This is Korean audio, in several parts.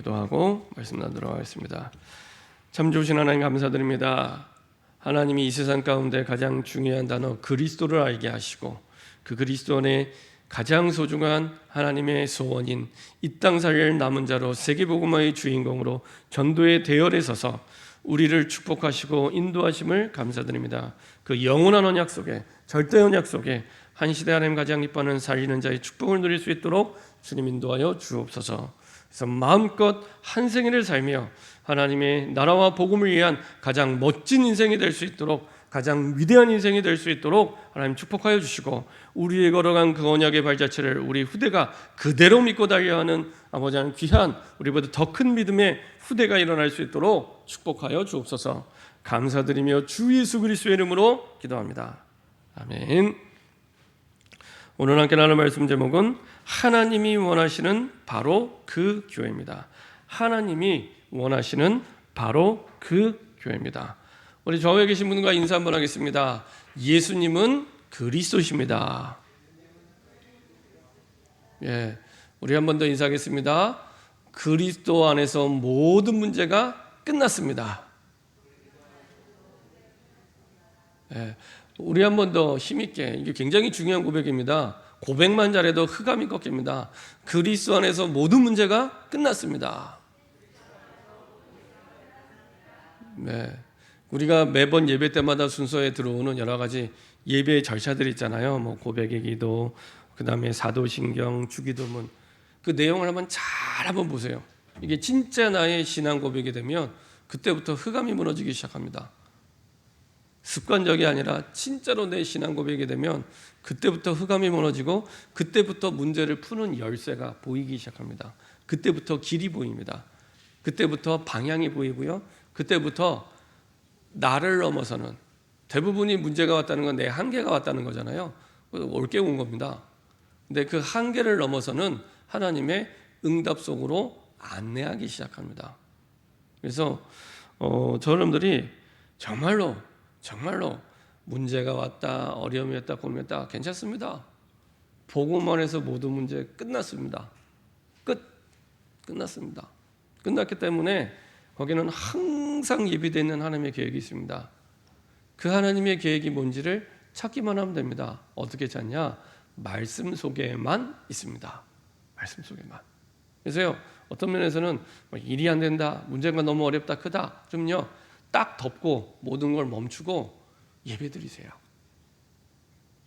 기도하고 말씀 나누도록 하겠습니다. 참 좋으신 하나님 감사드립니다. 하나님이 이 세상 가운데 가장 중요한 단어 그리스도를 알게 하시고 그 그리스도 안에 가장 소중한 하나님의 소원인 이 땅 살 남은 자로 세계복음화의 주인공으로 전도의 대열에 서서 우리를 축복하시고 인도하심을 감사드립니다. 그 영원한 언약 속에, 절대 언약 속에 한 시대 하나님 가장 기뻐하는 살리는 자의 축복을 누릴 수 있도록 주님 인도하여 주옵소서. 그래서 마음껏 한 생애를 살며 하나님의 나라와 복음을 위한 가장 멋진 인생이 될 수 있도록, 가장 위대한 인생이 될 수 있도록 하나님 축복하여 주시고, 우리의 걸어간 그 언약의 발자취를 우리 후대가 그대로 믿고 달려하는 아버지 하나님 귀한 우리보다 더 큰 믿음의 후대가 일어날 수 있도록 축복하여 주옵소서. 감사드리며 주 예수 그리스도의 이름으로 기도합니다. 아멘. 오늘 함께 나눌 말씀 제목은 하나님이 원하시는 바로 그 교회입니다. 하나님이 원하시는 바로 그 교회입니다. 우리 좌우에 계신 분과 인사 한번 하겠습니다. 예수님은 그리스도십니다. 예, 우리 한 번 더 인사하겠습니다. 그리스도 안에서 모든 문제가 끝났습니다. 예, 우리 한 번 더 힘있게, 이게 굉장히 중요한 고백입니다. 고백만 잘해도 흑암이 꺾입니다. 그리스도 안에서 모든 문제가 끝났습니다. 네, 우리가 매번 예배 때마다 순서에 들어오는 여러 가지 예배의 절차들이 있잖아요. 뭐 고백의 기도, 그 다음에 사도신경, 주기도문, 그 내용을 한번 보세요. 이게 진짜 나의 신앙 고백이 되면 그때부터 흑암이 무너지기 시작합니다. 습관적이 아니라 진짜로 내 신앙 고백이 되면 그때부터 흑암이 무너지고, 그때부터 문제를 푸는 열쇠가 보이기 시작합니다. 그때부터 길이 보입니다. 그때부터 방향이 보이고요. 그때부터 나를 넘어서는, 대부분이 문제가 왔다는 건 내 한계가 왔다는 거잖아요. 올게 온 겁니다. 근데 그 한계를 넘어서는 하나님의 응답 속으로 안내하기 시작합니다. 그래서 저놈들이 정말로 문제가 왔다, 어려움이 왔다, 고민이 왔다, 괜찮습니다. 복음만 해서 모든 문제 끝났습니다. 끝났습니다. 끝났기 때문에 거기는 항상 예비되어 있는 하나님의 계획이 있습니다. 그 하나님의 계획이 뭔지를 찾기만 하면 됩니다. 어떻게 찾냐? 말씀 속에만 있습니다. 말씀 속에만. 그래서요, 어떤 면에서는 일이 안 된다, 문제가 너무 어렵다, 크다, 좀요 딱 덮고 모든 걸 멈추고 예배드리세요.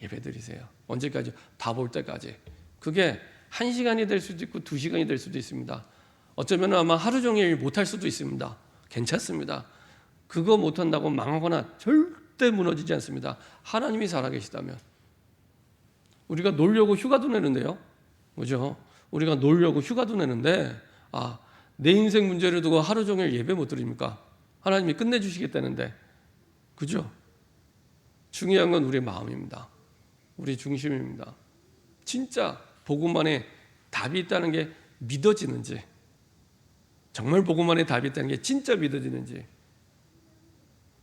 예배드리세요. 언제까지? 다 볼 때까지. 그게 1시간이 될 수도 있고 2시간이 될 수도 있습니다. 어쩌면 아마 하루 종일 못할 수도 있습니다. 괜찮습니다. 그거 못한다고 망하거나 절대 무너지지 않습니다. 하나님이 살아계시다면. 우리가 놀려고 휴가도 내는데요, 그죠? 우리가 놀려고 휴가도 내는데, 내 인생 문제를 두고 하루 종일 예배 못 드립니까? 하나님이 끝내주시겠다는데, 그죠? 중요한 건 우리의 마음입니다. 우리 중심입니다. 진짜 복음 안에 답이 있다는 게 믿어지는지, 정말 복음 안에 답이 있다는 게 진짜 믿어지는지,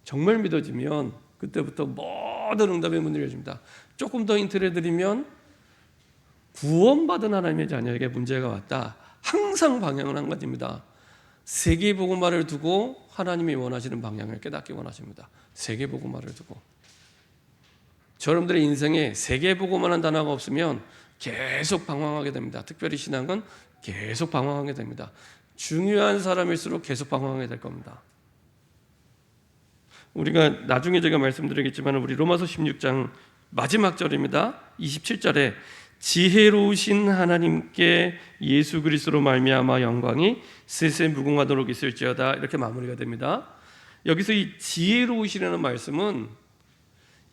정말 믿어지면 그때부터 모든 응답의 문을 열어줍니다. 조금 더 힌트를 드리면, 구원받은 하나님의 자녀에게 문제가 왔다, 항상 방향은 한 가지입니다. 세계복음화를 두고 하나님이 원하시는 방향을 깨닫기 원하십니다. 세계복음화를 두고. 여러분들의 인생에 세계복음화라는 단어가 없으면 계속 방황하게 됩니다. 특별히 신앙은 계속 방황하게 됩니다. 중요한 사람일수록 계속 방황하게 될 겁니다. 우리가 나중에 제가 말씀드리겠지만, 우리 로마서 16장 마지막 절입니다. 27절에 지혜로우신 하나님께 예수 그리스도로 말미암아 영광이 세세 무궁하도록 있을지어다, 이렇게 마무리가 됩니다. 여기서 이 지혜로우시라는 말씀은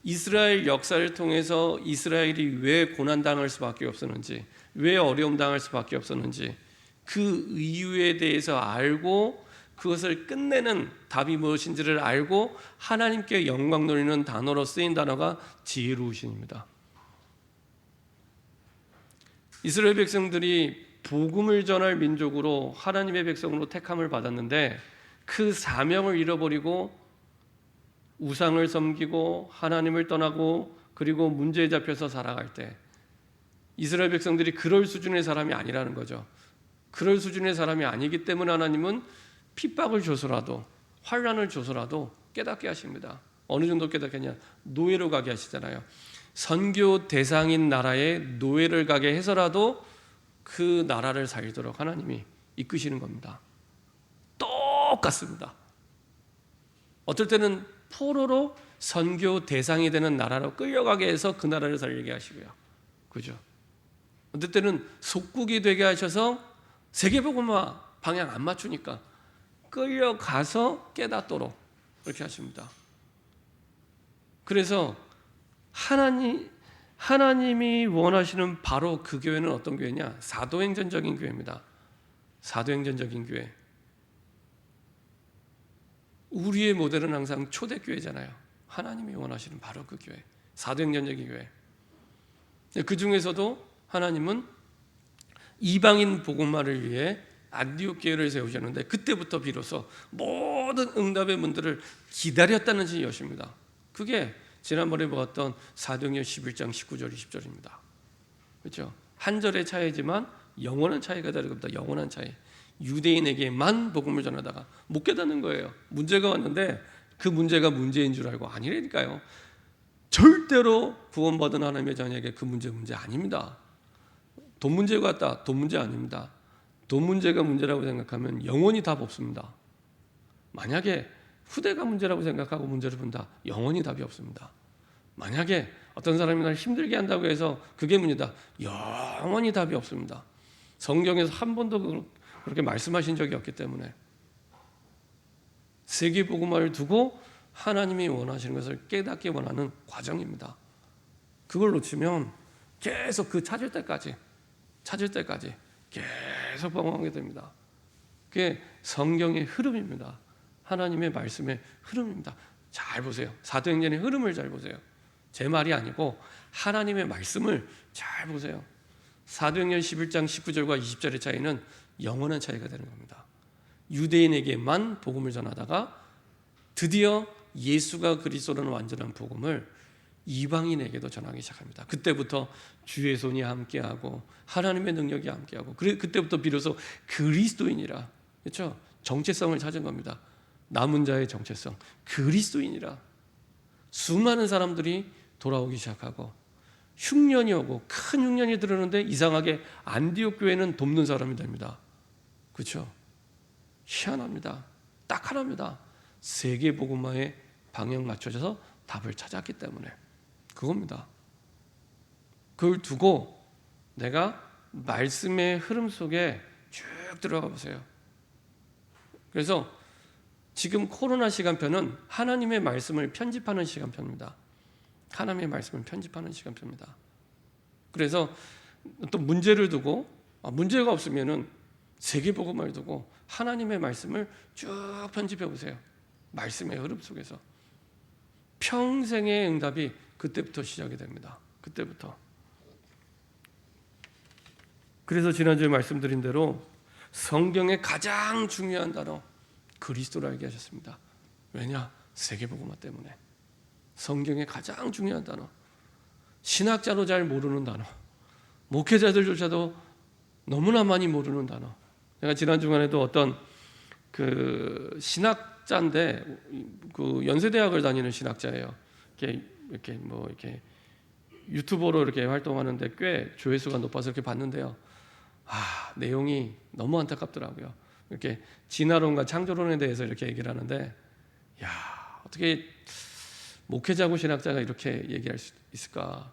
이스라엘 역사를 통해서 이스라엘이 왜 고난당할 수밖에 없었는지, 왜 어려움 당할 수밖에 없었는지, 그 이유에 대해서 알고 그것을 끝내는 답이 무엇인지를 알고 하나님께 영광 돌리는 단어로 쓰인 단어가 지혜로우신입니다. 이스라엘 백성들이 복음을 전할 민족으로 하나님의 백성으로 택함을 받았는데, 그 사명을 잃어버리고 우상을 섬기고 하나님을 떠나고 그리고 문제에 잡혀서 살아갈 때, 이스라엘 백성들이 그럴 수준의 사람이 아니라는 거죠. 그럴 수준의 사람이 아니기 때문에 하나님은 핍박을 줘서라도, 환난을 줘서라도 깨닫게 하십니다. 어느 정도 깨닫겠냐? 노예로 가게 하시잖아요. 선교 대상인 나라에 노예를 가게 해서라도 그 나라를 살도록 하나님이 이끄시는 겁니다. 똑같습니다. 어떨 때는 포로로 선교 대상이 되는 나라로 끌려가게 해서 그 나라를 살리게 하시고요. 그죠? 어떨 때는 속국이 되게 하셔서 세계복음화 방향 안 맞추니까 끌려가서 깨닫도록 그렇게 하십니다. 그래서 하나님이 원하시는 바로 그 교회는 어떤 교회냐? 사도행전적인 교회입니다. 사도행전적인 교회. 우리의 모델은 항상 초대교회잖아요. 하나님이 원하시는 바로 그 교회, 사도행전적인 교회. 그 중에서도 하나님은 이방인 복음화를 위해 안디옥 교회를 세우셨는데 그때부터 비로소 모든 응답의 문들을 기다렸다는 것이 여십니다. 그게 지난번에 보았던 사도행전 11장 19절 20절입니다. 그렇죠? 한 절의 차이지만 영원한 차이가 다른 겁니다. 영원한 차이. 유대인에게만 복음을 전하다가 못 깨닫는 거예요. 문제가 왔는데 그 문제가 문제인 줄 알고 아니라니까요. 절대로 구원받은 하나님의 자녀에게 그 문제 아닙니다. 돈 문제가 왔다. 돈 문제 아닙니다. 돈 문제가 문제라고 생각하면 영원히 답 없습니다. 만약에 후대가 문제라고 생각하고 문제를 본다. 영원히 답이 없습니다. 만약에 어떤 사람이 날 힘들게 한다고 해서 그게 문제다. 영원히 답이 없습니다. 성경에서 한 번도 그렇게 말씀하신 적이 없기 때문에 세계복음화를 두고 하나님이 원하시는 것을 깨닫기 원하는 과정입니다. 그걸 놓치면 계속 그 찾을 때까지 계속 방황하게 됩니다. 그게 성경의 흐름입니다. 하나님의 말씀의 흐름입니다. 잘 보세요. 사도행전의 흐름을 잘 보세요. 제 말이 아니고 하나님의 말씀을 잘 보세요. 사도행전 11장 19절과 20절의 차이는 영원한 차이가 되는 겁니다. 유대인에게만 복음을 전하다가 드디어 예수가 그리스도라는 완전한 복음을 이방인에게도 전하기 시작합니다. 그때부터 주의 손이 함께하고 하나님의 능력이 함께하고 그때부터 비로소 그리스도인이라, 그렇죠? 정체성을 찾은 겁니다. 남은 자의 정체성, 그리스도인이라. 수많은 사람들이 돌아오기 시작하고 흉년이 오고 큰 흉년이 들었는데 이상하게 안디옥 교회는 돕는 사람이 됩니다. 그렇죠? 희한합니다. 딱 하나입니다. 세계복음화에 방향 맞춰져서 답을 찾았기 때문에 그겁니다. 그걸 두고 내가 말씀의 흐름 속에 쭉 들어가 보세요. 그래서 지금 코로나 시간표는 하나님의 말씀을 편집하는 시간표입니다. 하나님의 말씀을 편집하는 시간표입니다. 그래서 또 문제를 두고 문제가 없으면은 세계복음을 두고 하나님의 말씀을 쭉 편집해 보세요. 말씀의 흐름 속에서 평생의 응답이 그때부터 시작이 됩니다. 그때부터. 그래서 지난주에 말씀드린 대로 성경의 가장 중요한 단어 그리스도를 알게 하셨습니다. 왜냐? 세계복음화 때문에. 성경의 가장 중요한 단어, 신학자도 잘 모르는 단어, 목회자들조차도 너무나 많이 모르는 단어. 제가 지난 주간에도 어떤 그 신학자인데 그 연세대학을 다니는 신학자예요. 이렇게 유튜버로 이렇게 활동하는데 꽤 조회수가 높아서 이렇게 봤는데요. 내용이 너무 안타깝더라고요. 이렇게 진화론과 창조론에 대해서 이렇게 얘기를 하는데, 어떻게 목회자고 신학자가 이렇게 얘기할 수 있을까?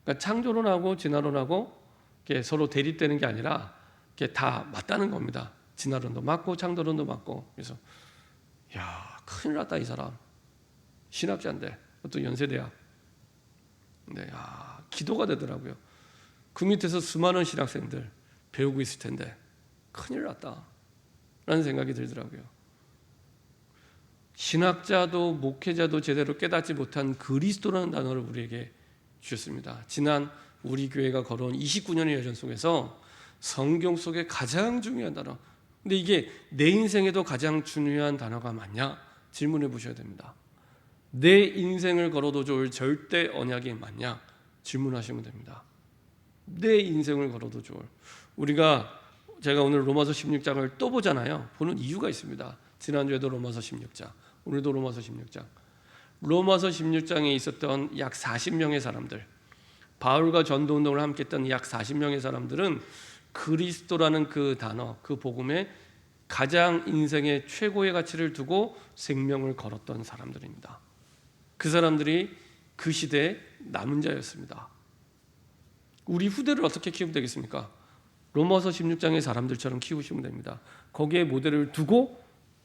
그러니까 창조론하고 진화론하고 이렇게 서로 대립되는 게 아니라 이렇게 다 맞다는 겁니다. 진화론도 맞고 창조론도 맞고. 그래서 큰일 났다 이 사람. 신학자인데 또 연세대학. 네, 기도가 되더라고요. 그 밑에서 수많은 신학생들 배우고 있을 텐데 큰일 났다 라는 생각이 들더라고요. 신학자도 목회자도 제대로 깨닫지 못한 그리스도라는 단어를 우리에게 주셨습니다. 지난 우리 교회가 걸어온 29년의 여정 속에서 성경 속에 가장 중요한 단어, 근데 이게 내 인생에도 가장 중요한 단어가 맞냐? 질문해 보셔야 됩니다. 내 인생을 걸어도 좋을 절대 언약이 맞냐? 질문하시면 됩니다. 내 인생을 걸어도 좋을. 우리가 제가 오늘 로마서 16장을 또 보잖아요. 보는 이유가 있습니다. 지난주에도 로마서 16장, 오늘도 로마서 16장. 로마서 16장에 있었던 약 40명의 사람들, 바울과 전도운동을 함께 했던 약 40명의 사람들은 그리스도라는 그 단어, 그 복음에 가장 인생의 최고의 가치를 두고 생명을 걸었던 사람들입니다. 그 사람들이 그 시대의 남은 자였습니다. 우리 후대를 어떻게 키우면 되겠습니까? 로마서 16장의 사람들처럼 키우시면 됩니다. 거기에 모델을 두고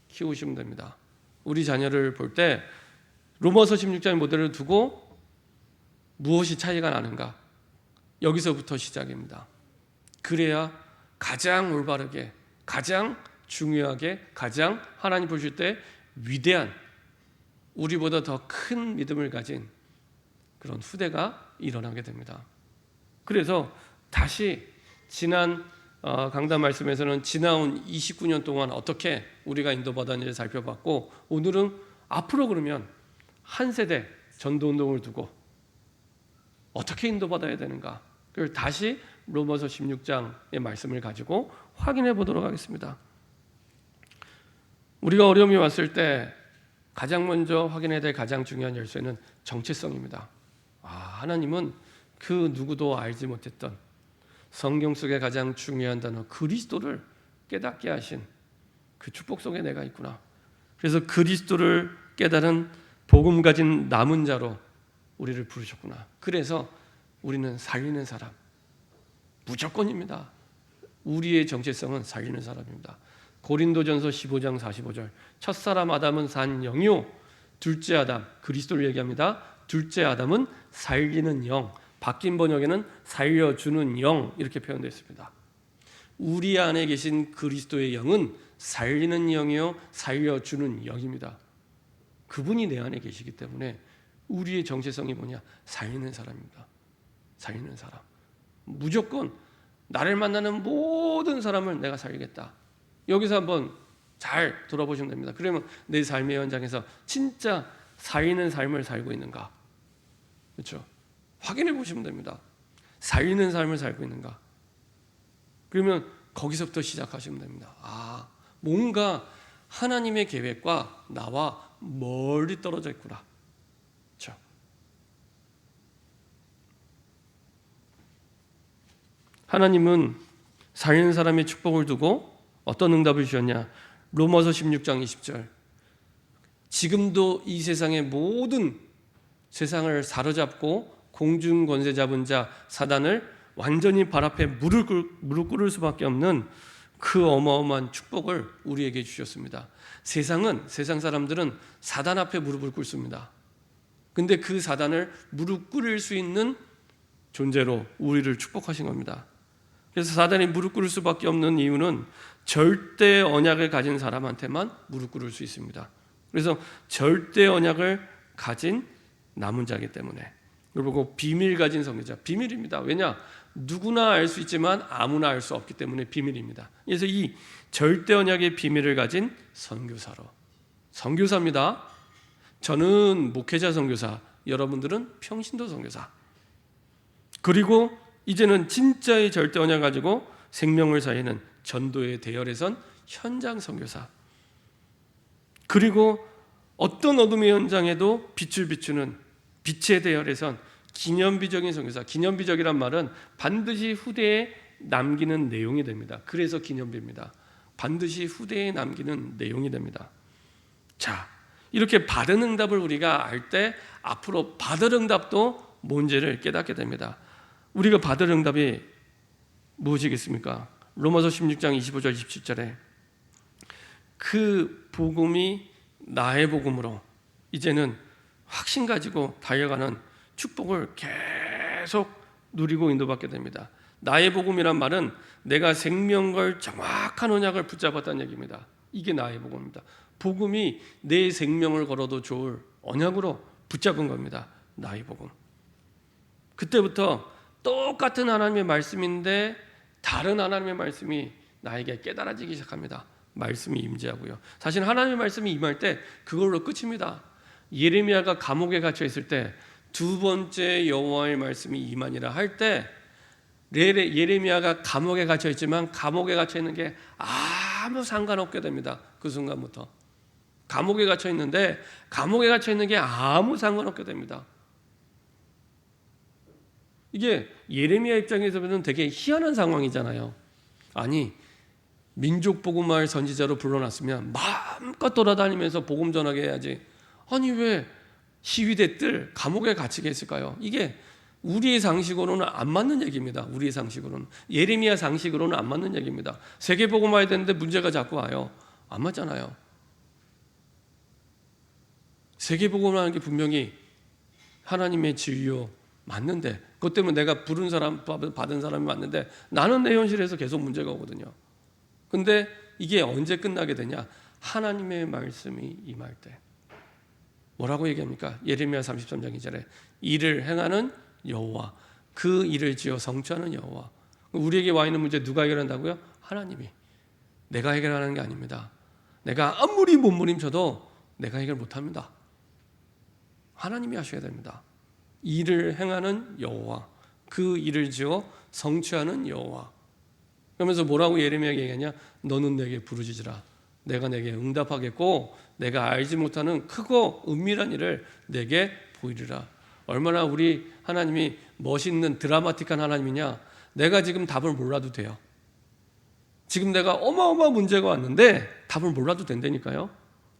키우시면 됩니다. 우리 자녀를 볼 때 로마서 16장의 모델을 두고 무엇이 차이가 나는가? 여기서부터 시작입니다. 그래야 가장 올바르게, 가장 중요하게, 가장 하나님 보실 때 위대한, 우리보다 더 큰 믿음을 가진 그런 후대가 일어나게 됩니다. 그래서 다시 지난 강단 말씀에서는 지나온 29년 동안 어떻게 우리가 인도받았는지 살펴봤고, 오늘은 앞으로 그러면 한 세대 전도운동을 두고 어떻게 인도받아야 되는가, 그걸 다시 로마서 16장의 말씀을 가지고 확인해 보도록 하겠습니다. 우리가 어려움이 왔을 때 가장 먼저 확인해야 될 가장 중요한 열쇠는 정체성입니다. 하나님은 그 누구도 알지 못했던 성경 속의 가장 중요한 단어 그리스도를 깨닫게 하신 그 축복 속에 내가 있구나. 그래서 그리스도를 깨달은 복음 가진 남은 자로 우리를 부르셨구나. 그래서 우리는 살리는 사람, 무조건입니다. 우리의 정체성은 살리는 사람입니다. 고린도전서 15장 45절, 첫사람 아담은 산 영이요 둘째 아담, 그리스도를 얘기합니다. 둘째 아담은 살리는 영, 바뀐 번역에는 살려주는 영, 이렇게 표현되어 있습니다. 우리 안에 계신 그리스도의 영은 살리는 영이요 살려주는 영입니다. 그분이 내 안에 계시기 때문에 우리의 정체성이 뭐냐? 살리는 사람입니다. 살리는 사람. 무조건 나를 만나는 모든 사람을 내가 살리겠다. 여기서 한번 잘 돌아보시면 됩니다. 그러면 내 삶의 현장에서 진짜 살리는 삶을 살고 있는가? 그렇죠? 확인해 보시면 됩니다. 살리는 삶을 살고 있는가? 그러면 거기서부터 시작하시면 됩니다. 뭔가 하나님의 계획과 나와 멀리 떨어져 있구나. 그렇죠? 하나님은 살리는 사람의 축복을 두고 어떤 응답을 주셨냐? 로마서 16장 20절. 지금도 이 세상의 모든 세상을 사로잡고 공중 권세 잡은 자 사단을 완전히 발 앞에 무릎 꿇을 수밖에 없는 그 어마어마한 축복을 우리에게 주셨습니다. 세상 사람들은 사단 앞에 무릎을 꿇습니다. 근데 그 사단을 무릎 꿇을 수 있는 존재로 우리를 축복하신 겁니다. 그래서 사단이 무릎 꿇을 수밖에 없는 이유는 절대 언약을 가진 사람한테만 무릎 꿇을 수 있습니다. 그래서 절대 언약을 가진 남은 자이기 때문에, 그리고 비밀 가진 선교자, 비밀입니다. 왜냐? 누구나 알 수 있지만 아무나 알 수 없기 때문에 비밀입니다. 그래서 이 절대 언약의 비밀을 가진 선교사입니다. 저는 목회자 선교사, 여러분들은 평신도 선교사. 그리고 이제는 진짜의 절대 언약 가지고 생명을 살리는 전도의 대열에선 현장 선교사. 그리고 어떤 어둠의 현장에도 빛을 비추는 빛의 대열에선 기념비적인 선교사. 기념비적이란 말은 반드시 후대에 남기는 내용이 됩니다. 그래서 기념비입니다. 반드시 후대에 남기는 내용이 됩니다. 자, 이렇게 받은 응답을 우리가 알 때 앞으로 받을 응답도 뭔지를 깨닫게 됩니다. 우리가 받을 응답이 무엇이겠습니까? 로마서 16장 25절 27절에 그 복음이 나의 복음으로 이제는 확신 가지고 달려가는 축복을 계속 누리고 인도받게 됩니다. 나의 복음이란 말은 내가 생명 걸 정확한 언약을 붙잡았다는 얘기입니다. 이게 나의 복음입니다. 복음이 내 생명을 걸어도 좋을 언약으로 붙잡은 겁니다. 나의 복음. 그때부터 똑같은 하나님의 말씀인데 다른 하나님의 말씀이 나에게 깨달아지기 시작합니다. 말씀이 임재하고요. 사실 하나님의 말씀이 임할 때 그걸로 끝입니다. 예레미야가 감옥에 갇혀 있을 때 두 번째 여호와의 말씀이 임하니라 할 때 예레미야가 감옥에 갇혀 있지만 감옥에 갇혀 있는 게 아무 상관없게 됩니다. 그 순간부터. 감옥에 갇혀 있는데 감옥에 갇혀 있는 게 아무 상관없게 됩니다. 이게 예레미야 입장에서 보면 되게 희한한 상황이잖아요. 아니, 민족 복음화의 선지자로 불러놨으면 마음껏 돌아다니면서 복음 전하게 해야지. 아니, 왜 시위대들 감옥에 갇히게 했을까요? 이게 우리의 상식으로는 안 맞는 얘기입니다. 우리의 상식으로는. 예레미야 상식으로는 안 맞는 얘기입니다. 세계 복음화해야 되는데 문제가 자꾸 와요. 안 맞잖아요. 세계 복음화하는 게 분명히 하나님의 진리요 맞는데, 그것 때문에 내가 부른 사람, 받은 사람이 맞는데 나는 내 현실에서 계속 문제가 오거든요. 근데 이게 언제 끝나게 되냐? 하나님의 말씀이 임할 때. 뭐라고 얘기합니까? 예레미야 33장 2절에 이를 행하는 여호와, 그 일을 지어 성취하는 여호와. 우리에게 와 있는 문제 누가 해결한다고요? 하나님이. 내가 해결하는 게 아닙니다. 내가 아무리 몸부림쳐도 내가 해결 못합니다. 하나님이 하셔야 됩니다. 일을 행하는 여호와, 그 일을 지어 성취하는 여호와. 그러면서 뭐라고 예레미야에게 얘기하냐? 너는 내게 부르짖으라. 내가 내게 응답하겠고 내가 알지 못하는 크고 은밀한 일을 내게 보이리라. 얼마나 우리 하나님이 멋있는 드라마틱한 하나님이냐. 내가 지금 답을 몰라도 돼요. 지금 내가 어마어마한 문제가 왔는데 답을 몰라도 된다니까요.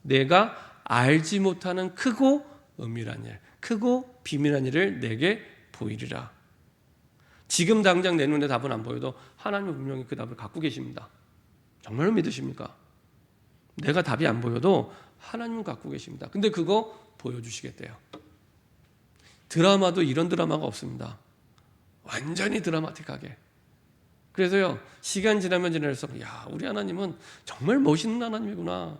내가 알지 못하는 크고 은밀한 일, 크고 비밀한 일을 내게 보이리라. 지금 당장 내 눈에 답은 안 보여도 하나님은 분명히 그 답을 갖고 계십니다. 정말로 믿으십니까? 내가 답이 안 보여도 하나님은 갖고 계십니다. 근데 그거 보여주시겠대요. 드라마도 이런 드라마가 없습니다. 완전히 드라마틱하게. 그래서요, 시간 지나면 지날수록 야, 우리 하나님은 정말 멋있는 하나님이구나.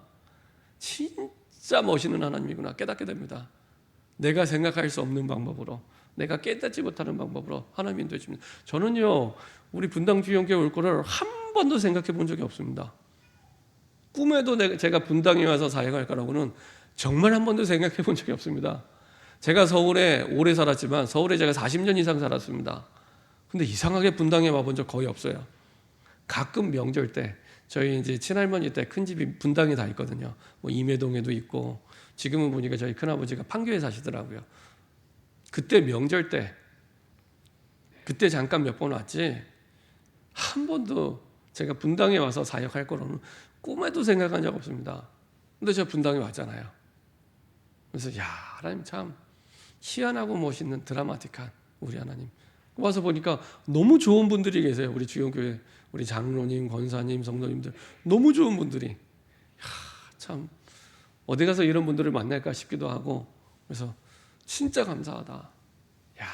진짜 멋있는 하나님이구나 깨닫게 됩니다. 내가 생각할 수 없는 방법으로, 내가 깨닫지 못하는 방법으로 하나님 인도해 줍니다. 저는요, 우리 분당 주영교회 올 거를 한 번도 생각해 본 적이 없습니다. 꿈에도 제가 분당에 와서 사역할 거라고는 정말 한 번도 생각해 본 적이 없습니다. 제가 서울에 오래 살았지만 서울에 제가 40년 이상 살았습니다. 근데 이상하게 분당에 와본 적 거의 없어요. 가끔 명절 때 저희 이제 친할머니 때 큰 집이 분당에 다 있거든요. 뭐 임해동에도 있고, 지금은 보니까 저희 큰아버지가 판교에 사시더라고요. 그때 명절 때 그때 잠깐 몇 번 왔지 한 번도 제가 분당에 와서 사역할 거로는 꿈에도 생각한 적 없습니다. 근데 제가 분당에 왔잖아요. 그래서 야, 하나님 참 희한하고 멋있는 드라마틱한 우리 하나님. 와서 보니까 너무 좋은 분들이 계세요. 우리 주영교회 우리 장로님, 권사님, 성도님들 너무 좋은 분들이. 참 어디 가서 이런 분들을 만날까 싶기도 하고, 그래서 진짜 감사하다. 야,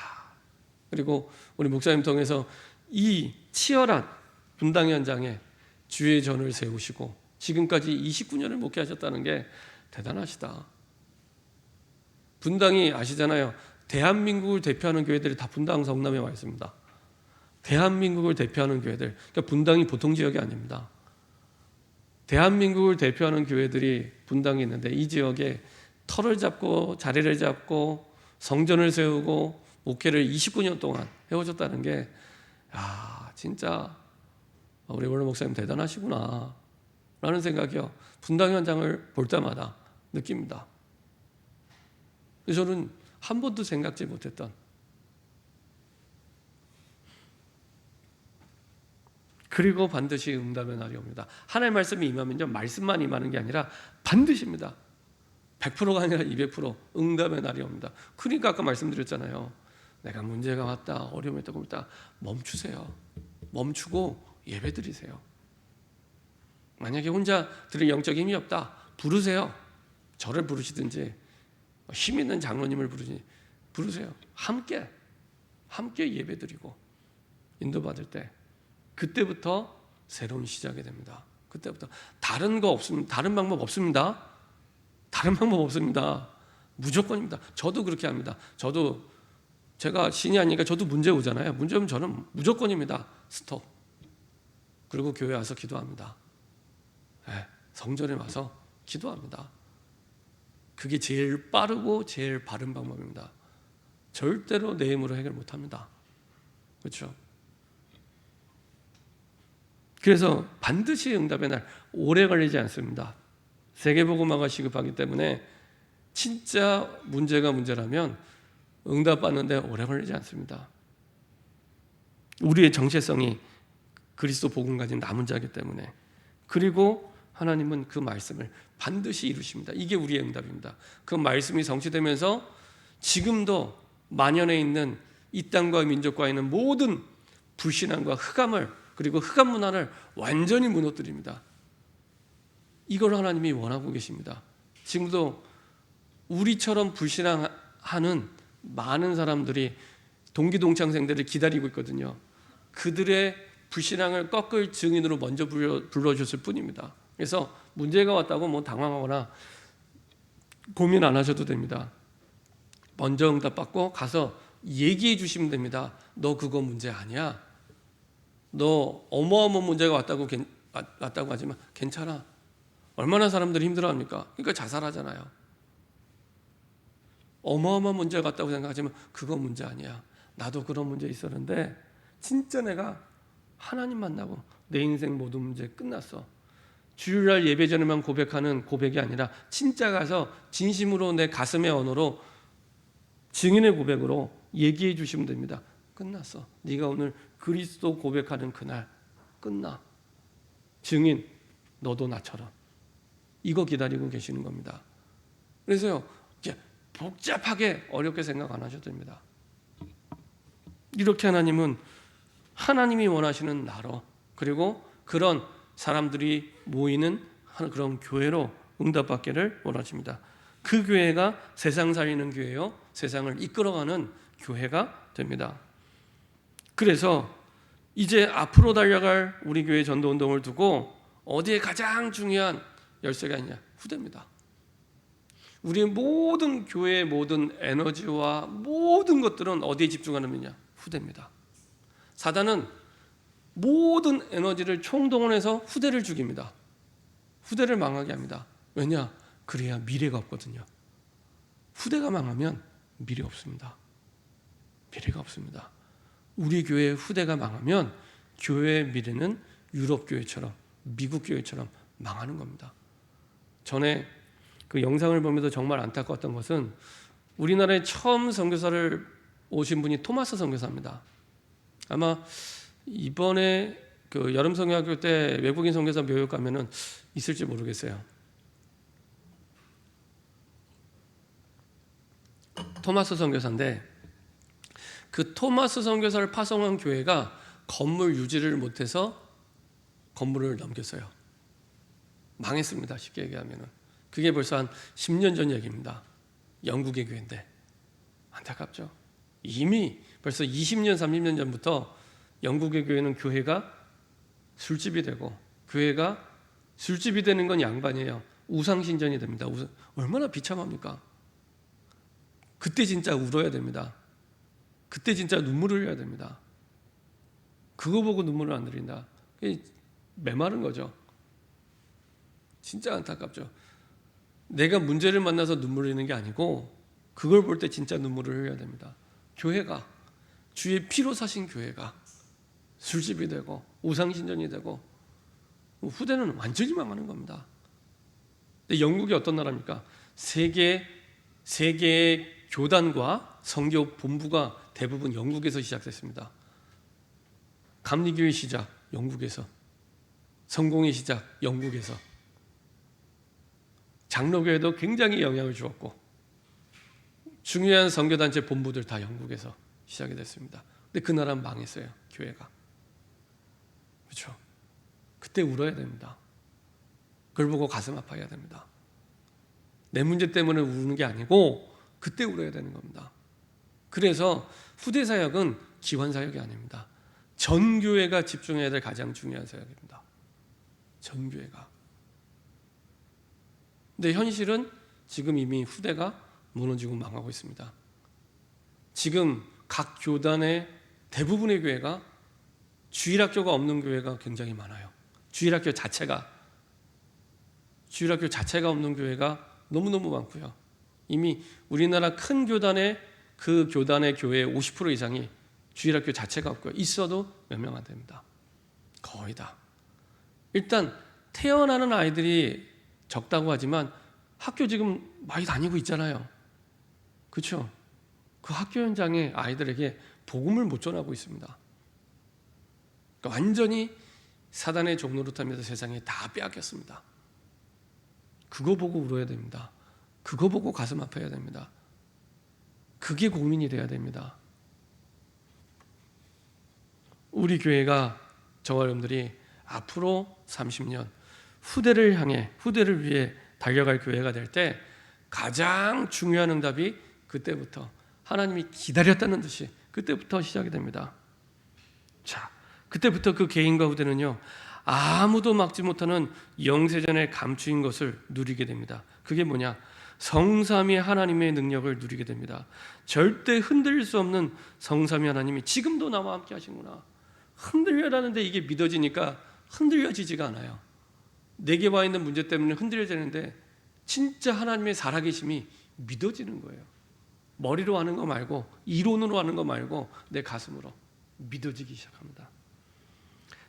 그리고 우리 목사님 통해서 이 치열한 분당 현장에 주의 전을 세우시고 지금까지 29년을 목회하셨다는 게 대단하시다. 분당이 아시잖아요. 대한민국을 대표하는 교회들이 다 분당 성남에 와 있습니다. 대한민국을 대표하는 교회들, 그러니까 분당이 보통 지역이 아닙니다. 대한민국을 대표하는 교회들이 분당에 있는데 이 지역에 터를 잡고 자리를 잡고 성전을 세우고 목회를 29년 동안 해오셨다는 게, 야, 진짜 우리 원로 목사님 대단하시구나 라는 생각이요, 분당 현장을 볼 때마다 느낍니다. 저는 한 번도 생각지 못했던, 그리고 반드시 응답의 날이 옵니다. 하나님의 말씀이 임하면요, 말씀만 임하는 게 아니라 반드시입니다. 100%가 아니라 200% 응답의 날이 옵니다. 그러니까 아까 말씀드렸잖아요. 내가 문제가 왔다, 어려움이 있다, 있다, 멈추세요. 멈추고 예배드리세요. 만약에 혼자 들을 영적 힘이 없다, 부르세요. 저를 부르시든지 힘 있는 장로님을 부르세요. 함께 예배드리고 인도받을 때 그때부터 새로운 시작이 됩니다. 그때부터 다른 거 없습니다. 다른 방법 없습니다. 다른 방법 없습니다. 무조건입니다. 저도 그렇게 합니다. 저도 제가 신이 아니니까 저도 문제 오잖아요. 문제 오면 저는 무조건입니다. 스톱. 그리고 교회 와서 기도합니다. 네, 성전에 와서 기도합니다. 그게 제일 빠르고 제일 바른 방법입니다. 절대로 내 힘으로 해결 못합니다. 그렇죠? 그래서 반드시 응답의 날, 오래 걸리지 않습니다. 세계복음화가 시급하기 때문에 진짜 문제가 문제라면 응답받는데 오래 걸리지 않습니다. 우리의 정체성이 그리스도 복음 가진 남은 자이기 때문에. 그리고 하나님은 그 말씀을 반드시 이루십니다. 이게 우리의 응답입니다. 그 말씀이 성취되면서 지금도 만연해 있는 이 땅과 민족과 있는 모든 불신앙과 흑암을, 그리고 흑암 문화를 완전히 무너뜨립니다. 이걸 하나님이 원하고 계십니다. 지금도 우리처럼 불신앙하는 많은 사람들이 동기동창생들을 기다리고 있거든요. 그들의 불신앙을 꺾을 증인으로 먼저 불러줬을 뿐입니다. 그래서 문제가 왔다고 뭐 당황하거나 고민 안 하셔도 됩니다. 먼저 응답받고 가서 얘기해 주시면 됩니다. 너 그거 문제 아니야. 너 어마어마한 문제가 왔다고 하지만 괜찮아. 얼마나 사람들이 힘들어합니까? 그러니까 자살하잖아요. 어마어마한 문제가 왔다고 생각하지만 그거 문제 아니야. 나도 그런 문제 있었는데 진짜 내가 하나님 만나고 내 인생 모든 문제 끝났어. 주일날 예배 전에만 고백하는 고백이 아니라 진짜 가서 진심으로 내 가슴의 언어로 증인의 고백으로 얘기해 주시면 됩니다. 끝났어. 네가 오늘 그리스도 고백하는 그날 끝나. 증인, 너도 나처럼. 이거 기다리고 계시는 겁니다. 그래서요, 이제 복잡하게 어렵게 생각 안 하셔도 됩니다. 이렇게 하나님이 원하시는 나로, 그리고 그런 사람들이 모이는 그런 교회로 응답받기를 원하십니다. 그 교회가 세상 살리는 교회요, 세상을 이끌어가는 교회가 됩니다. 그래서 이제 앞으로 달려갈 우리 교회 전도운동을 두고 어디에 가장 중요한 열쇠가 있냐? 후대입니다. 우리의 모든 교회의 모든 에너지와 모든 것들은 어디에 집중하느냐? 후대입니다. 사단은 모든 에너지를 총동원해서 후대를 죽입니다. 후대를 망하게 합니다. 왜냐? 그래야 미래가 없거든요. 후대가 망하면 미래 없습니다. 미래가 없습니다. 우리 교회의 후대가 망하면 교회의 미래는 유럽 교회처럼, 미국 교회처럼 망하는 겁니다. 전에 그 영상을 보면서 정말 안타까웠던 것은 우리나라에 처음 선교사를 오신 분이 토마스 선교사입니다. 아마 이번에 그 여름 성교학교 때 외국인 선교사 묘역 가면은 있을지 모르겠어요. 토마스 선교사인데 그 토마스 선교사를 파송한 교회가 건물 유지를 못해서 건물을 넘겼어요. 망했습니다. 쉽게 얘기하면은. 그게 벌써 한 10년 전 얘기입니다. 영국의 교회인데 안타깝죠. 이미 벌써 20년, 30년 전부터 영국의 교회가 술집이 되고, 교회가 술집이 되는 건 양반이에요. 우상신전이 됩니다. 얼마나 비참합니까? 그때 진짜 울어야 됩니다. 그때 진짜 눈물을 흘려야 됩니다. 그거 보고 눈물을 안 흘린다. 메마른 거죠. 진짜 안타깝죠. 내가 문제를 만나서 눈물 흘리는 게 아니고 그걸 볼 때 진짜 눈물을 흘려야 됩니다. 교회가, 주의 피로 사신 교회가 술집이 되고 우상신전이 되고 후대는 완전히 망하는 겁니다. 근데 영국이 어떤 나라입니까? 세계의 교단과 선교 본부가 대부분 영국에서 시작됐습니다. 감리교의 시작 영국에서, 성공의 시작 영국에서, 장로교회도 굉장히 영향을 주었고 중요한 선교단체 본부들 다 영국에서 시작이 됐습니다. 근데 그 나라는 망했어요. 교회가. 그렇죠? 그때 울어야 됩니다. 그걸 보고 가슴 아파해야 됩니다. 내 문제 때문에 우는 게 아니고 그때 울어야 되는 겁니다. 그래서 후대 사역은 기관 사역이 아닙니다. 전 교회가 집중해야 될 가장 중요한 사역입니다. 전 교회가. 근데 현실은 지금 이미 후대가 무너지고 망하고 있습니다. 지금 각 교단의 대부분의 교회가 주일학교가 없는 교회가 굉장히 많아요. 주일학교 자체가 없는 교회가 너무너무 많고요. 이미 우리나라 큰 교단의 그 교단의 교회의 50% 이상이 주일학교 자체가 없고요. 있어도 몇 명 안 됩니다. 거의 다. 일단 태어나는 아이들이 적다고 하지만 학교 지금 많이 다니고 있잖아요. 그렇죠? 그 학교 현장에 아이들에게 복음을 못 전하고 있습니다. 그러니까 완전히 사단의 종노릇하면서 세상에 다 빼앗겼습니다. 그거 보고 울어야 됩니다. 그거 보고 가슴 아파야 됩니다. 그게 고민이 돼야 됩니다. 우리 교회가, 저와 여러분들이 앞으로 30년 후대를 위해 달려갈 교회가 될 때 가장 중요한 응답이 그때부터, 하나님이 기다렸다는 듯이 그때부터 시작이 됩니다. 자, 그때부터 그 개인과 후대는요, 아무도 막지 못하는 영세전에 감추인 것을 누리게 됩니다. 그게 뭐냐? 성삼위 하나님의 능력을 누리게 됩니다. 절대 흔들릴 수 없는 성삼위 하나님이 지금도 나와 함께 하시구나. 흔들려라는데 이게 믿어지니까 흔들려지지가 않아요. 내게 와 있는 문제 때문에 흔들려지는데 진짜 하나님의 살아계심이 믿어지는 거예요. 머리로 하는 거 말고, 이론으로 하는 거 말고 내 가슴으로 믿어지기 시작합니다.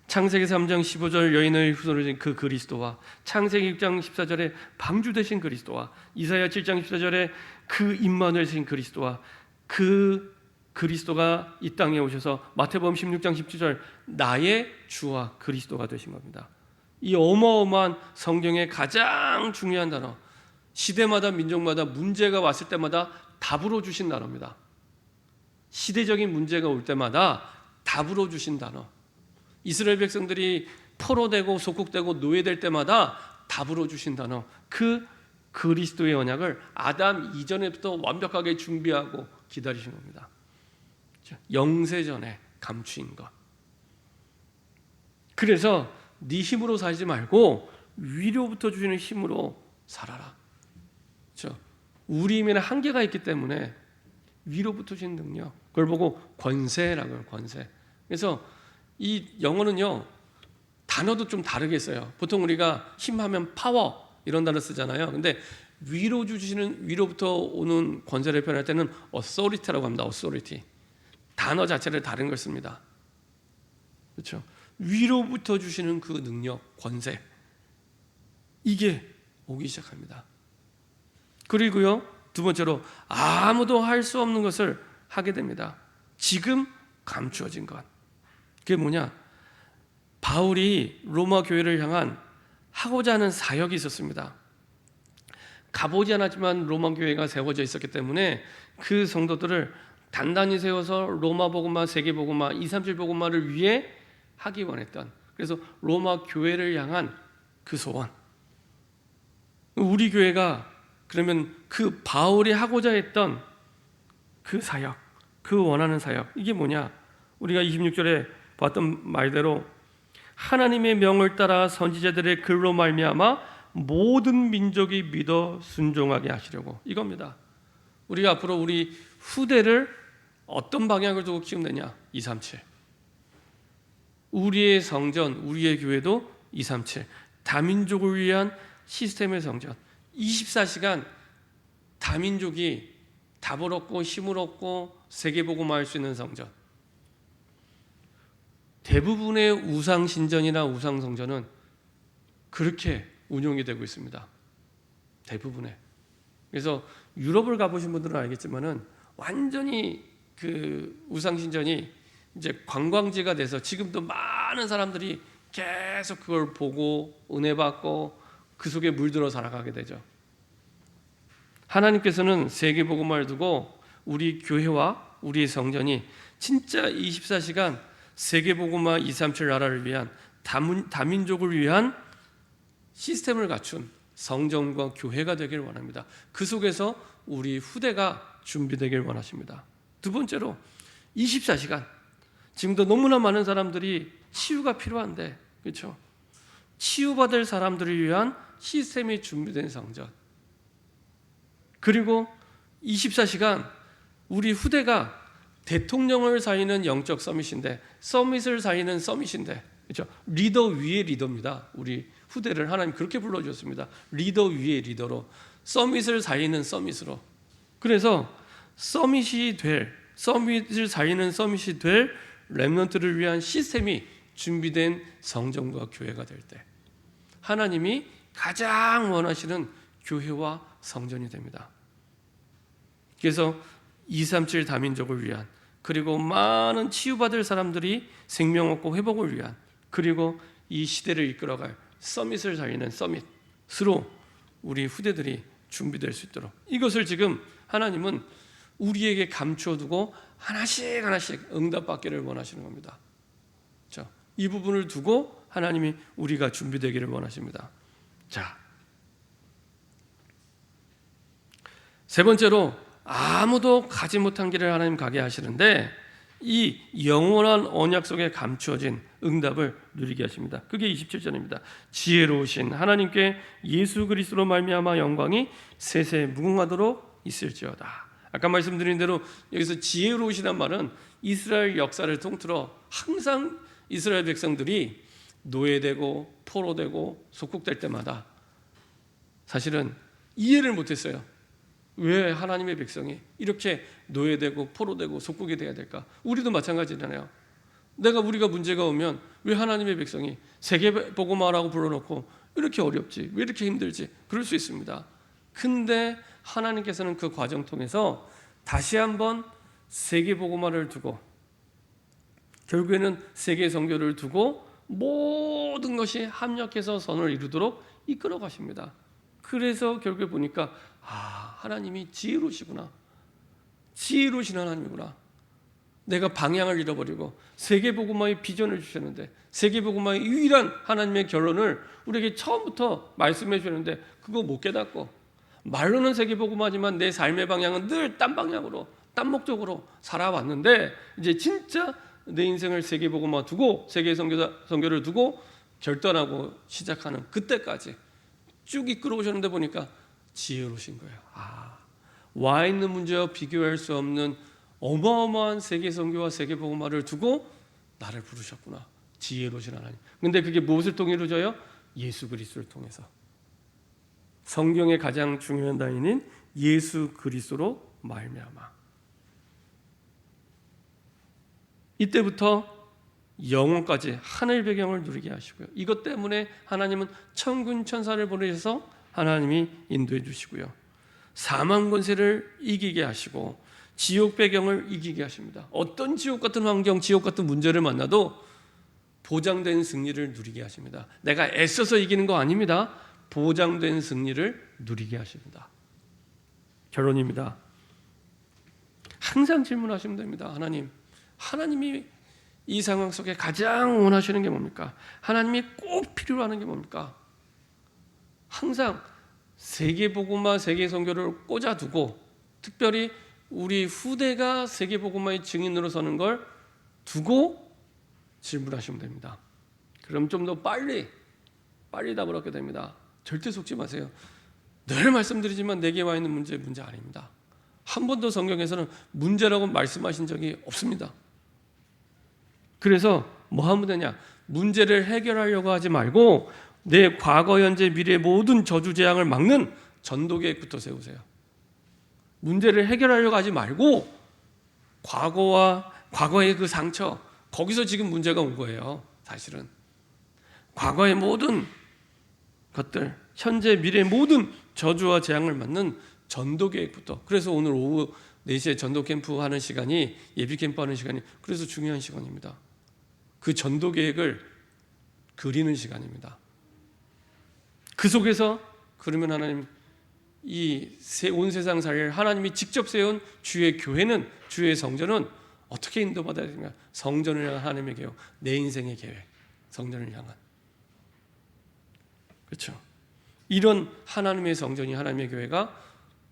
창세기 3장 15절 여인의 후손을 진 그 그리스도와, 창세기 6장 14절에 방주 되신 그리스도와, 이사야 7장 14절에 그 임마누엘 되신 그리스도와, 그 그리스도가 이 땅에 오셔서 마태복음 16장 17절 나의 주와 그리스도가 되신 겁니다. 이 어마어마한 성경의 가장 중요한 단어, 시대마다 민족마다 문제가 왔을 때마다 답으로 주신 단어입니다. 시대적인 문제가 올 때마다 답으로 주신 단어. 이스라엘 백성들이 포로되고 속국되고 노예될 때마다 답으로 주신 단어, 그 그리스도의 언약을 아담 이전에부터 완벽하게 준비하고 기다리신 겁니다. 영세전에 감추인 것. 그래서 네 힘으로 살지 말고 위로부터 주시는 힘으로 살아라. 그렇죠? 우리 힘에는 한계가 있기 때문에 위로부터 주신 능력, 그걸 보고 권세라고 해요. 권세. 그래서 이 영어는요, 단어도 좀 다르게 써요. 보통 우리가 힘하면 파워 이런 단어 쓰잖아요. 근데 위로부터 오는 권세를 표현할 때는 authority라고 합니다. authority. 단어 자체를 다른 걸 씁니다. 그렇죠? 위로부터 주시는 그 능력, 권세, 이게 오기 시작합니다. 그리고요, 두 번째로 아무도 할 수 없는 것을 하게 됩니다. 지금 감추어진 것. 그게 뭐냐? 바울이 로마 교회를 향한 하고자 하는 사역이 있었습니다. 가보지 않았지만 로마 교회가 세워져 있었기 때문에 그 성도들을 단단히 세워서 로마 복음화, 세계 복음화, 237 복음화를 위해 하기 원했던, 그래서 로마 교회를 향한 그 소원. 우리 교회가 그러면 그 바울이 하고자 했던 그 사역, 그 원하는 사역, 이게 뭐냐? 우리가 26절에 봤던 말대로 하나님의 명을 따라 선지자들의 글로 말미암아 모든 민족이 믿어 순종하게 하시려고, 이겁니다. 우리가 앞으로 우리 후대를 어떤 방향을 두고 키우느냐? 237. 우리의 성전, 우리의 교회도 237. 다민족을 위한 시스템의 성전. 24시간 다민족이 답을 얻고 힘을 얻고 세계복음화할 수 있는 성전. 대부분의 우상신전이나 우상성전은 그렇게 운용이 되고 있습니다. 대부분의. 그래서 유럽을 가보신 분들은 알겠지만은 완전히 그 우상신전이 이제 관광지가 돼서 지금도 많은 사람들이 계속 그걸 보고 은혜 받고 그 속에 물들어 살아가게 되죠. 하나님께서는 세계복음화를 두고 우리 교회와 우리 성전이 진짜 24시간 세계복음화 237 나라를 위한 다민족을 위한 시스템을 갖춘 성전과 교회가 되길 원합니다. 그 속에서 우리 후대가 준비되길 원하십니다. 두 번째로 24시간, 지금도 너무나 많은 사람들이 치유가 필요한데, 그렇죠? 치유받을 사람들을 위한 시스템이 준비된 성전. 그리고 24시간 우리 후대가 대통령을 살리는 영적 서밋인데, 서밋을 살리는 서밋인데, 그렇죠? 리더 위의 리더입니다. 우리 후대를 하나님 그렇게 불러주셨습니다. 리더 위의 리더로, 서밋을 살리는 서밋으로. 그래서 서밋을 살리는 서밋이 될 렘넌트를 위한 시스템이 준비된 성전과 교회가 될 때, 하나님이 가장 원하시는 교회와 성전이 됩니다. 그래서 237 다민족을 위한, 그리고 많은 치유받을 사람들이 생명 얻고 회복을 위한, 그리고 이 시대를 이끌어갈 서밋을 살리는 서밋으로 우리 후대들이 준비될 수 있도록, 이것을 지금 하나님은 우리에게 감추어 두고 하나씩 응답받기를 원하시는 겁니다. 자, 이 부분을 두고 하나님이 우리가 준비되기를 원하십니다. 자, 세 번째로 아무도 가지 못한 길을 하나님 가게 하시는데, 이 영원한 언약 속에 감추어진 응답을 누리게 하십니다. 그게 27절입니다. 지혜로우신 하나님께 예수 그리스도로 말미암아 영광이 세세 무궁하도록 있을지어다. 아까 말씀드린 대로 여기서 지혜로우시란 말은 이스라엘 역사를 통틀어 항상 이스라엘 백성들이 노예되고 포로되고 속국될 때마다 사실은 이해를 못했어요. 왜 하나님의 백성이 이렇게 노예되고 포로되고 속국이 돼야 될까? 우리도 마찬가지잖아요. 우리가 문제가 오면 왜 하나님의 백성이 세계복음화라고 불러놓고 이렇게 어렵지? 왜 이렇게 힘들지? 그럴 수 있습니다. 근데 하나님께서는 그 과정 통해서 다시 한번 세계복음화를 두고, 결국에는 세계 선교를 두고 모든 것이 합력해서 선을 이루도록 이끌어 가십니다. 그래서 결국에 보니까 하나님이 지혜로우시구나. 지혜로우신 하나님이구나. 내가 방향을 잃어버리고 세계복음화의 비전을 주셨는데, 세계복음화의 유일한 하나님의 결론을 우리에게 처음부터 말씀해 주셨는데 그거 못 깨닫고 말로는 세계복음화지만 내 삶의 방향은 늘 딴 방향으로, 딴 목적으로 살아왔는데, 이제 진짜 내 인생을 세계복음화 두고 세계 선교를 두고 결단하고 시작하는 그때까지 쭉 이끌어 오셨는데 보니까 지혜로우신 거예요. 와 있는 문제와 비교할 수 없는 어마어마한 세계 선교와 세계 복음화를 두고 나를 부르셨구나. 지혜로우신 하나님. 근데 그게 무엇을 통해 이루어져요? 예수 그리스도를 통해서. 성경의 가장 중요한 단위는 예수 그리스도로 말미암아. 이때부터 영원까지 하늘 배경을 누리게 하시고요. 이것 때문에 하나님은 천군 천사를 보내셔서 하나님이 인도해 주시고요. 사망 권세를 이기게 하시고 지옥 배경을 이기게 하십니다. 어떤 지옥 같은 환경, 지옥 같은 문제를 만나도 보장된 승리를 누리게 하십니다. 내가 애써서 이기는 거 아닙니다. 보장된 승리를 누리게 하십니다. 결론입니다. 항상 질문하시면 됩니다. 하나님이 이 상황 속에 가장 원하시는 게 뭡니까? 하나님이 꼭 필요로 하는 게 뭡니까? 항상 세계복음화, 세계선교를 꽂아두고, 특별히 우리 후대가 세계복음화의 증인으로 서는 걸 두고 질문하시면 됩니다. 그럼 좀 더 빨리 답을 얻게 됩니다. 절대 속지 마세요. 늘 말씀드리지만 내게 와 있는 문제 아닙니다. 한 번도 성경에서는 문제라고 말씀하신 적이 없습니다. 그래서 뭐 하면 되냐? 문제를 해결하려고 하지 말고 내 과거, 현재, 미래 모든 저주 재앙을 막는 전도 계획부터 세우세요. 문제를 해결하려고 하지 말고 과거의 그 상처, 거기서 지금 문제가 온 거예요. 사실은 과거의 모든 것들, 현재, 미래 모든 저주와 재앙을 막는 전도 계획부터. 그래서 오늘 오후 4시에 전도 캠프 하는 시간이, 예비 캠프 하는 시간이 그래서 중요한 시간입니다. 그 전도 계획을 그리는 시간입니다. 그 속에서 그러면 하나님, 이 온 세상 살릴 하나님이 직접 세운 주의 교회는, 주의 성전은 어떻게 인도받아야 되는가? 성전을 향한 하나님의 계획, 내 인생의 계획, 성전을 향한. 그렇죠? 이런 하나님의 성전이, 하나님의 교회가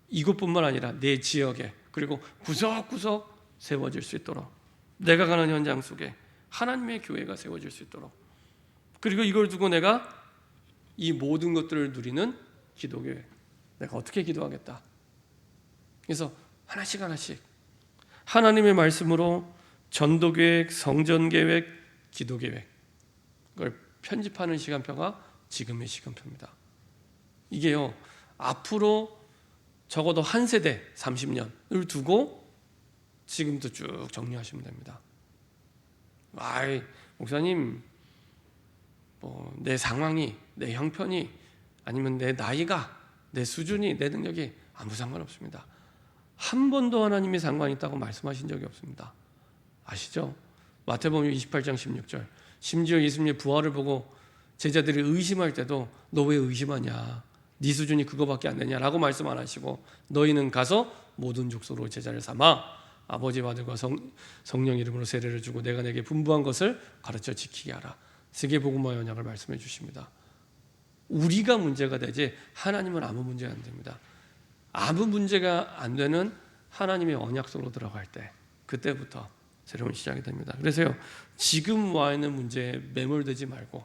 이곳뿐만 아니라 내 지역에, 그리고 구석구석 세워질 수 있도록, 내가 가는 현장 속에 하나님의 교회가 세워질 수 있도록, 그리고 이걸 두고 내가 이 모든 것들을 누리는 기도교회, 내가 어떻게 기도하겠다. 그래서 하나씩 하나님의 말씀으로 전도계획, 성전계획, 기도계획, 그걸 편집하는 시간표가 지금의 시간표입니다. 이게요, 앞으로 적어도 한 세대 30년을 두고 지금도 쭉 정리하시면 됩니다. 목사님 내 상황이, 내 형편이, 아니면 내 나이가, 내 수준이, 내 능력이 아무 상관없습니다. 한 번도 하나님이 상관이 있다고 말씀하신 적이 없습니다. 아시죠? 마태복음 28장 16절. 심지어 예수님의 부활을 보고 제자들이 의심할 때도 너 왜 의심하냐? 네 수준이 그거밖에 안 되냐라고 말씀 안 하시고 너희는 가서 모든 족속으로 제자를 삼아 아버지와 아들과 성령 이름으로 세례를 주고 내가 내게 분부한 것을 가르쳐 지키게 하라. 세계복음화 언약을 말씀해 주십니다. 우리가 문제가 되지 하나님은 아무 문제가 안 됩니다. 아무 문제가 안 되는 하나님의 언약 속으로 들어갈 때 그때부터 새로운 시작이 됩니다. 그래서요, 지금 와 있는 문제에 매몰되지 말고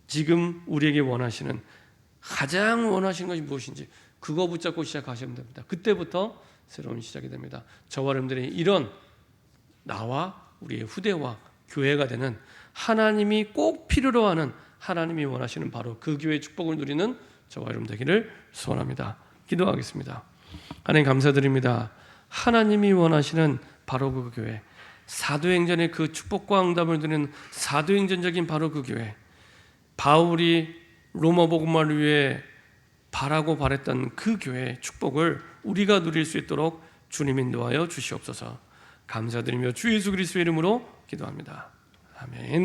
지금 우리에게 원하시는, 가장 원하시는 것이 무엇인지 그거 붙잡고 시작하시면 됩니다. 그때부터 새로운 시작이 됩니다. 저와 여러분들이 이런 나와 우리의 후대와 교회가 되는, 하나님이 꼭 필요로 하는, 하나님이 원하시는 바로 그 교회의 축복을 누리는 저와 여러분 되기를 소원합니다. 기도하겠습니다. 하나님 감사드립니다. 하나님이 원하시는 바로 그 교회, 사도행전의 그 축복과 응답을 드리는 사도행전적인 바로 그 교회, 바울이 로마 복음화를 위해 바라고 바랬던 그 교회의 축복을 우리가 누릴 수 있도록 주님 인도하여 주시옵소서. 감사드리며 주 예수 그리스도의 이름으로 기도합니다. 아멘.